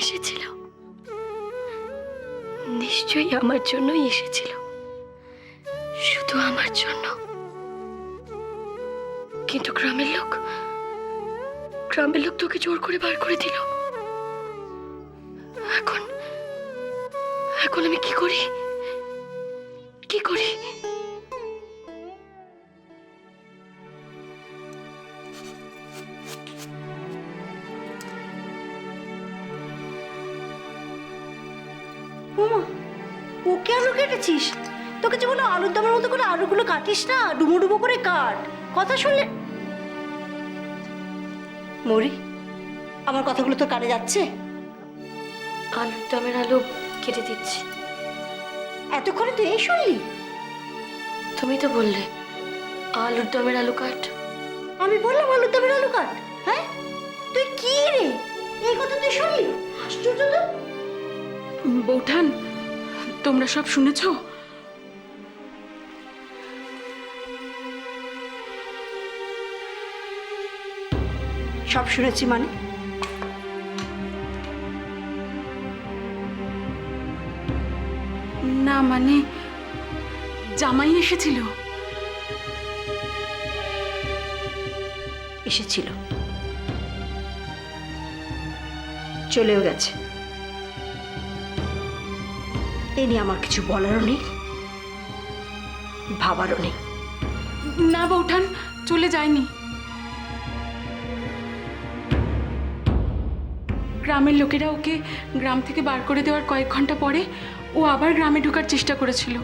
এসেছিল, নিশ্চয়ই আমার জন্যই এসেছিল, শুধু আমার জন্য। কিন্তু গ্রামের লোক তোকে জোর করে বার করে দিল। এখন আমি কি করি? ওকে আলু কেটেছিস? তোকে যে বলো আলুর দমের মতো করে আলুগুলো কাটিস না, ডুমো ডুমো করে কাট। কথা শুনলে মরি, আমার কথাগুলো তো কানে যাচ্ছে? আলুর দমের আলু কেটে দিচ্ছি। এতক্ষণে তুই এই শুনলি? তুমি তো বললে আলুর দমের আলু কাট। আমি বললাম আলুর দমের আলু কাট? হ্যাঁ, তুই কি রে, এই কথা তুই শুনলি? আশ্চর্য তো। বৌঠান, তোমরা সব শুনেছ? সব শুনেছি মানে? না মানে জামাই এসেছিল। এসেছিল, চলেও গেছে। এ নিয়ে আমার কিছু বলারও নেই, ভাবারও নেই। না বৌঠান, চলে যায়নি। গ্রামের লোকেরা ওকে গ্রাম থেকে বার করে দেওয়ার কয়েক ঘন্টা পরে ও আবার গ্রামে ঢোকার চেষ্টা করেছিল।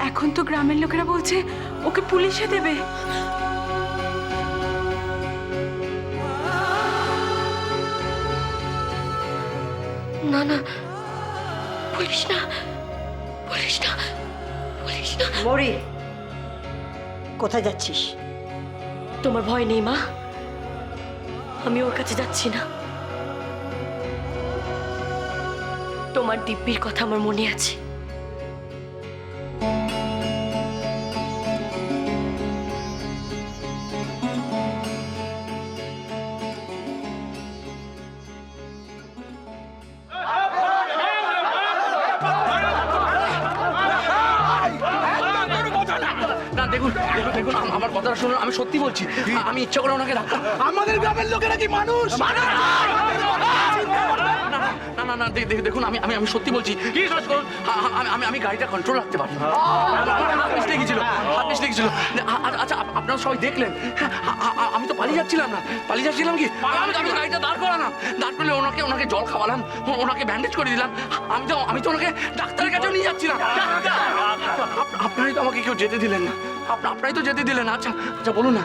এখন তো গ্রামের লোকেরা বলছে ওকে পুলিশে দেবে। না না, পুলিশ না। মরি, কোথায় যাচ্ছিস? তোমার ভয় নেই মা? আমি ওর কাছে যাচ্ছি না। তোমার দিব্যির কথা আমার মনে আছে। দেখুন দেখুন আমার কথাটা শুনুন, আমি সত্যি বলছি, আমি ইচ্ছা করে ওনাকে রাখলাম। আমাদের গ্রামের লোকেরা কি মানুষ? না না না, দেখুন আমি আমি আমি সত্যি বলছি, আমি গাড়িটা কন্ট্রোল রাখতে পারি। হাত লেগেছিল। আচ্ছা আপনারা সবাই দেখলেন, আমি তো পালিয়ে যাচ্ছিলাম কি, আমি গাড়িটা দাঁড় করালাম, দাঁড় করলে ওনাকে জল খাওয়ালাম, ওনাকে ব্যান্ডেজ করে দিলাম। আমি তো ওনাকে ডাক্তারের কাছেও নিয়ে যাচ্ছিলাম। আপনারাই তো আমাকে কেউ যেতে দিলেন না, আপনারাই তো যেতে দিলেন। আচ্ছা আচ্ছা বলুন না,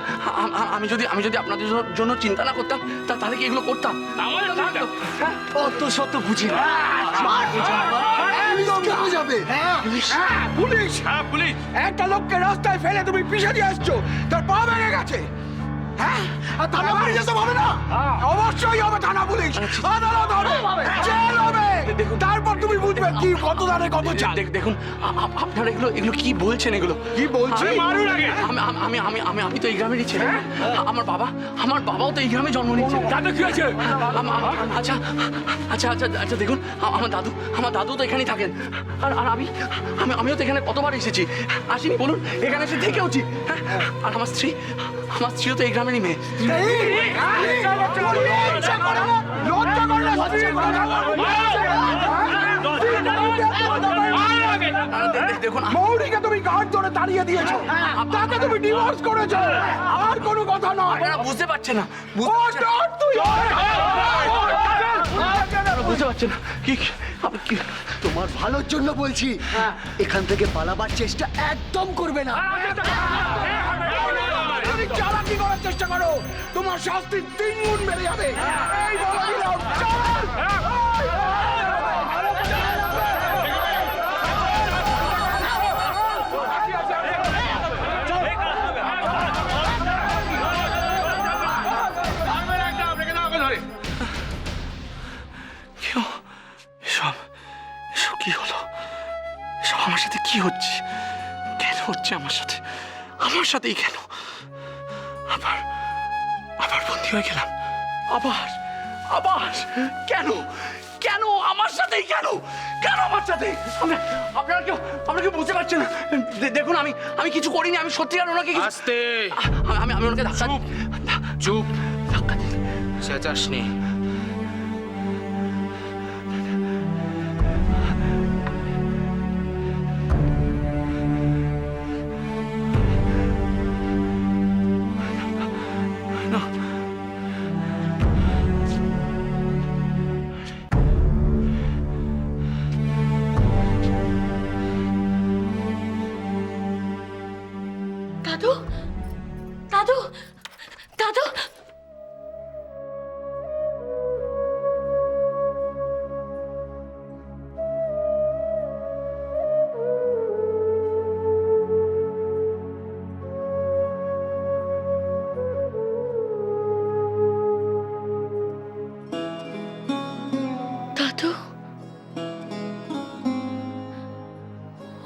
আমি যদি আপনাদের জন্য চিন্তা না করতাম তাহলে কি এগুলো করতাম? অত শত বুঝি না। পুলিশ একটা লোককে রাস্তায় ফেলে তুমি পিছে দিয়ে আসছো, তার পা ভেঙে গেছে। হ্যাঁ, আর থানা পুলিশ এসব হবে না? অবশ্যই হবে থানা পুলিশ, আদালত হবে, জেল হবে। তারপর তুমি বুঝবে কি কত দানে কত চাল। দেখুন আপনারা এগুলো কি বলছেন? এগুলো কি বলছি? আমি তো এই গ্রামেরই ছেলে। আমার বাবাও তো এই গ্রামে জন্ম নিয়েছে। তাতে কি হয়েছে? আচ্ছা আচ্ছা আচ্ছা আচ্ছা দেখুন, আমার দাদু তো এখানেই থাকেন। আর আমিও তো এখানে কতবার এসেছি, আসিনি বলুন? এখানে এসে থেকেওছি। আর আমার স্ত্রীও তো এই গ্রামেরই মেয়ে। দেখুন মৌরিকে তুমি গার্ড ধরে তাড়িয়ে দিয়েছো, তাকে তুমি ডিভোর্স করেছো, আর কোনো কথা নয়। আপনারা বুঝতে পারছেন না, বুঝতে পারছেন না কি? তোমার ভালোর জন্য বলছি, এখান থেকে পালাবার চেষ্টা একদম করবে না। তুমি চালাকি করার চেষ্টা করো, তোমার শাস্তি 3 গুণ বেড়ে যাবে। এই বলে দিলাম, চল। সাথে কি হচ্ছে? কেন হচ্ছে আমার সাথে? আমার সাথেই কেন? আবার আবার বন্দি হয়ে গেলাম। আবার আবার কেন? কেন আমার সাথেই কেন? কেন আমার সাথে? আপনারা কেউ বুঝতে পারছেন না? দেখুন আমি কিছু করিনি, আমি সত্যিকার ওনাকে আস্তে আমি ওনাকে ধাক্কা চুপ ধাক্কা দিই। চেঁচাস নি। দাদু, দাদু, দাদু। দাদু,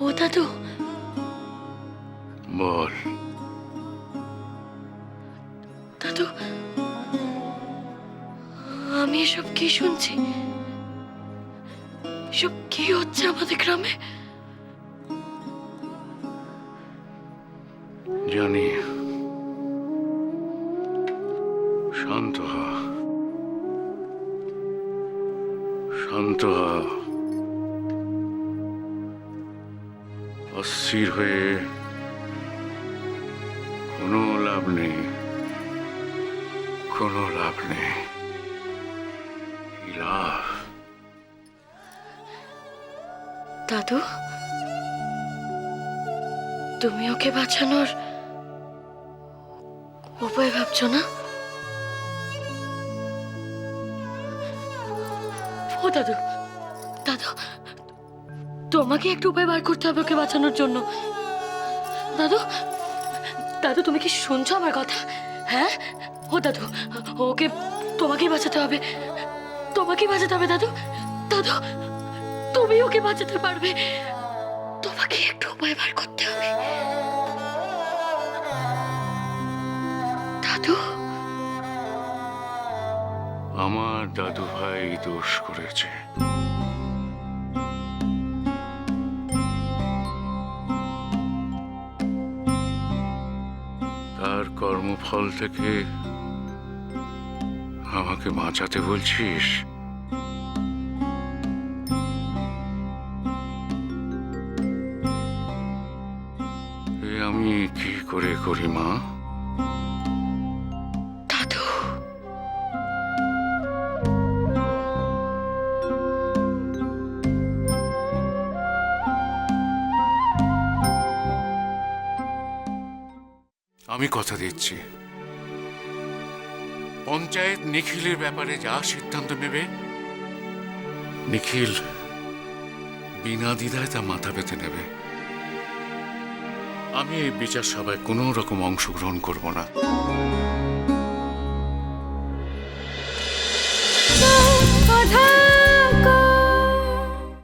ও দাদু। বল। দাদু, আমি এসব কি শুনছি? এসব কি হচ্ছে আমাদের গ্রামে? জানি, শান্ত হ, শান্ত হ। অস্থির হয়ে কোনো লাভ নেই, কোনো লাভ নেই। কি লাভ? দাদু, তুমি ওকে বাঁচানোর উপায় ভাবছো না? ও দাদু, দাদু, তোমাকে একটা উপায় বার করতে হবে ওকে বাঁচানোর জন্য। দাদু, দাদু, তুমি কি শুনছো আমার কথা? হ্যাঁ, ও দাদু, ওকে তোমাকেই বাঁচাতে হবে, তোমাকেই বাঁচাতে হবে দাদু। দাদু, তুমি ওকে বাঁচাতে পারবে, তোমাকে একটু উপায় বার করতে হবে। দাদু, আমার দাদু ভাই দোষ করেছে। তার কর্মফল থেকে আমাকে বাঁচাতে বলছিস? এ আমি কি করে করি মা? দাদু, আমি কথা দিচ্ছি, পঞ্চায়েত নিখিলের ব্যাপারে যা সিদ্ধান্ত নেবে, নিখিল বিনা দ্বিধায় তা মাথা পেতে নেবে। আমি এই বিচার সভায় কোনো রকম অংশগ্রহণ করব না।